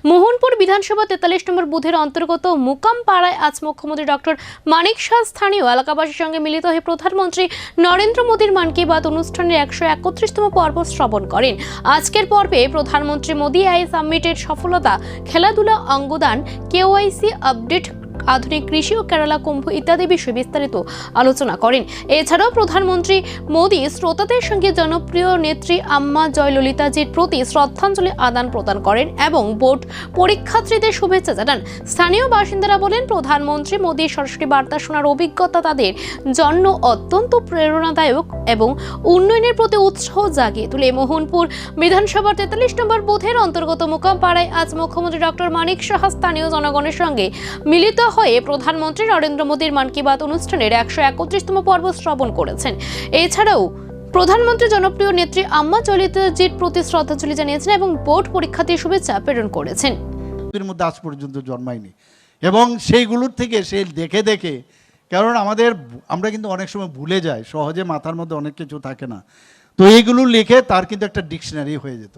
মোহনপুর বিধানসভা 43 নম্বর বুথের অন্তর্গত মুকামপাড়ায় আজ মুখ্যমন্ত্রী ডক্টর মানিক শাহ স্থানীয় এলাকাবাসীর সঙ্গে মিলিত হয়ে প্রধানমন্ত্রী নরেন্দ্র মোদীর মন কি বাত অনুষ্ঠানের 131তম পর্ব শ্রবণ করেন। আজকের পর্বে প্রধানমন্ত্রী মোদী আই সামিটের সফলতা, খেলাধুলা, অঙ্গদান, কেওয়াইসি আপডেট, আধুনিক কৃষি ও কেরালা কুম্ভ ইত্যাদি বিষয়ে বিস্তারিত আলোচনা করেন। এছাড়াও প্রধানমন্ত্রী মোদী শ্রোতাদের সঙ্গে জনপ্রিয় নেত্রী আম্মা জয়ললিতাজির প্রতি শ্রদ্ধাঞ্জলি আদান প্রদান করেন এবং বোর্ড পরীক্ষার্থীদের শুভেচ্ছা জানান। স্থানীয় বাসিন্দারা বলেন, প্রধানমন্ত্রী মোদীর সরাসরি বার্তা শোনার অভিজ্ঞতা তাদের জন্য অত্যন্ত প্রেরণাদায়ক এবং উন্নয়নের প্রতি উৎসাহ জাগিয়ে তোলে। মোহনপুর বিধানসভার 43 নম্বর বুথের অন্তর্গত মুকামপাড়ায় আজ মুখ্যমন্ত্রী ডক্টর মানিক শাহ স্থানীয় জনগণের সঙ্গে মিলিত হয়ে প্রধানমন্ত্রী নরেন্দ্র মোদীর মন কি বাত অনুষ্ঠানের 131তম পর্ব শ্রবণ করেছেন। এছাড়াও প্রধানমন্ত্রী জনপ্রিয় নেত্রী আম্মা জয়ললিতাজির প্রতি শ্রদ্ধাঞ্জলি জানিয়েছেন এবং বোর্ড পরীক্ষার্থীর শুভেচ্ছা প্রেরণ করেছেন। এর মধ্যে আজ পর্যন্ত জন্মায়নি এবং সেইগুলোর থেকে সে দেখে দেখে, কারণ আমরা কিন্তু অনেক সময় ভুলে যাই, সহজে মাথার মধ্যে অনেক কিছু থাকে না, তো এইগুলো লিখে তার কিন্তু একটা ডিকশনারি হয়ে যেত।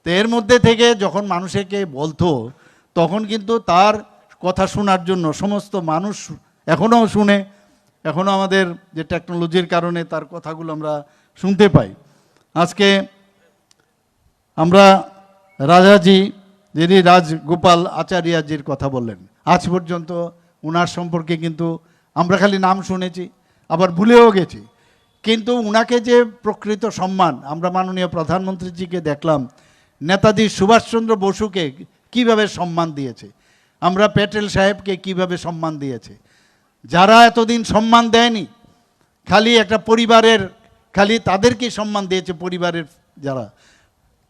তো এর মধ্যে থেকে যখন মানুষকে বলতো তখন কিন্তু তার কথা শোনার জন্য সমস্ত মানুষ এখনও শুনে, এখনও আমাদের যে টেকনোলজির কারণে তার কথাগুলো আমরা শুনতে পাই। আজকে আমরা রাজাজি যিনি রাজগোপাল আচার্যজির কথা বললেন, আজ পর্যন্ত ওনার সম্পর্কে কিন্তু আমরা খালি নাম শুনেছি, আবার ভুলেও গেছি, কিন্তু ওনাকে যে প্রকৃত সম্মান আমরা মাননীয় প্রধানমন্ত্রীজিকে দেখলাম, নেতাজি সুভাষচন্দ্র বসুকে কিভাবে সম্মান দিয়েছে, আমরা প্যাটেল সাহেবকে কিভাবে সম্মান দিয়েছে, যারা এতদিন সম্মান দেয়নি, খালি একটা পরিবারের খালি তাদেরকেই সম্মান দিয়েছে পরিবারের যারা,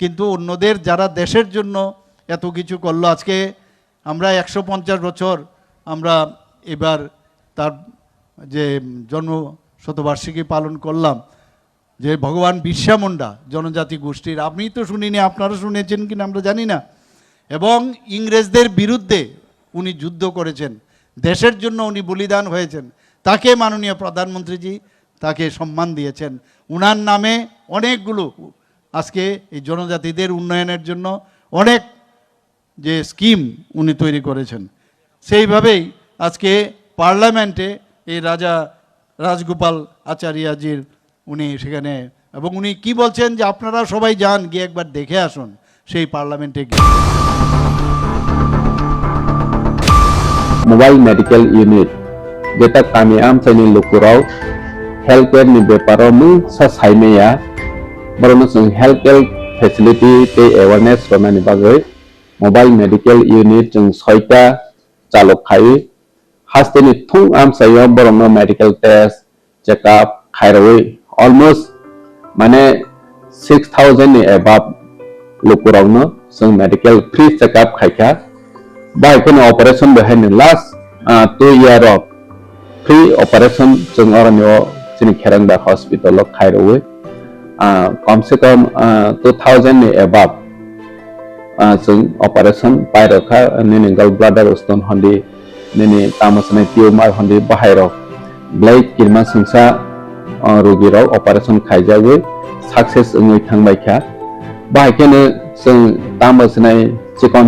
কিন্তু অন্যদের যারা দেশের জন্য এত কিছু করলো। আজকে আমরা 150 বছর আমরা এবার তার যে জন্ম শতবার্ষিকী পালন করলাম, যে ভগবান বিরসা মুন্ডা জনজাতি গোষ্ঠীর, আপনি তো শুনিনি, আপনারা শুনেছেন কিনা আমরা জানি না, এবং ইংরেজদের বিরুদ্ধে উনি যুদ্ধ করেছেন, দেশের জন্য উনি বলিদান হয়েছেন, তাকে মাননীয় প্রধানমন্ত্রীজি তাকে সম্মান দিয়েছেন। উনার নামে অনেকগুলো আজকে এই জনজাতিদের উন্নয়নের জন্য অনেক যে স্কিম উনি তৈরি করেছেন। সেইভাবেই আজকে পার্লামেন্টে এই রাজগোপাল আচার্যজির উনি সেখানে, এবং উনি কি বলছেন যে আপনারা সবাই যান, গিয়ে একবার দেখে আসুন সেই পার্লামেন্টে গিয়ে। মোবাইল মেডিকেল ইউনিট যেটা কামিয়াম চাইনি লুকুরাও হেলথ কেয়ার নি ব্যাপারও মুং সাইমেয়া বরং হেলথ কেয়ার ফেসিলিটি তে অ্যাওয়ারনেস রনানি বাগৈ মোবাইল মেডিকেল ইউনিট जों 6টা চালক খাই হাস্তেনি থুং আম সাইয়া বরং মেডিকেল টেস্ট চেকআপ খাইরই অলমোস্ট মানে 6000 নি এবাব লুকুরাওনো जों मेडिकल फ्री चेकआप खाइखा by can operation behind the last 2 year of free operation जों अरन्यो जोंनि खेरांबा हॉस्पिटल of खाइरवे कम से कम 2000 नि above जों operation पाइरखा निनि गल ब्लाडर स्टोन हन्दि निनि तामसनाय टिउमार हन्दि बाहायरो ब्लेक किरमा संसा रोगिराव operation खाइजावे सक्सेस ओङै थांबायखा बाहायकेनो जों तामसनाय चिकन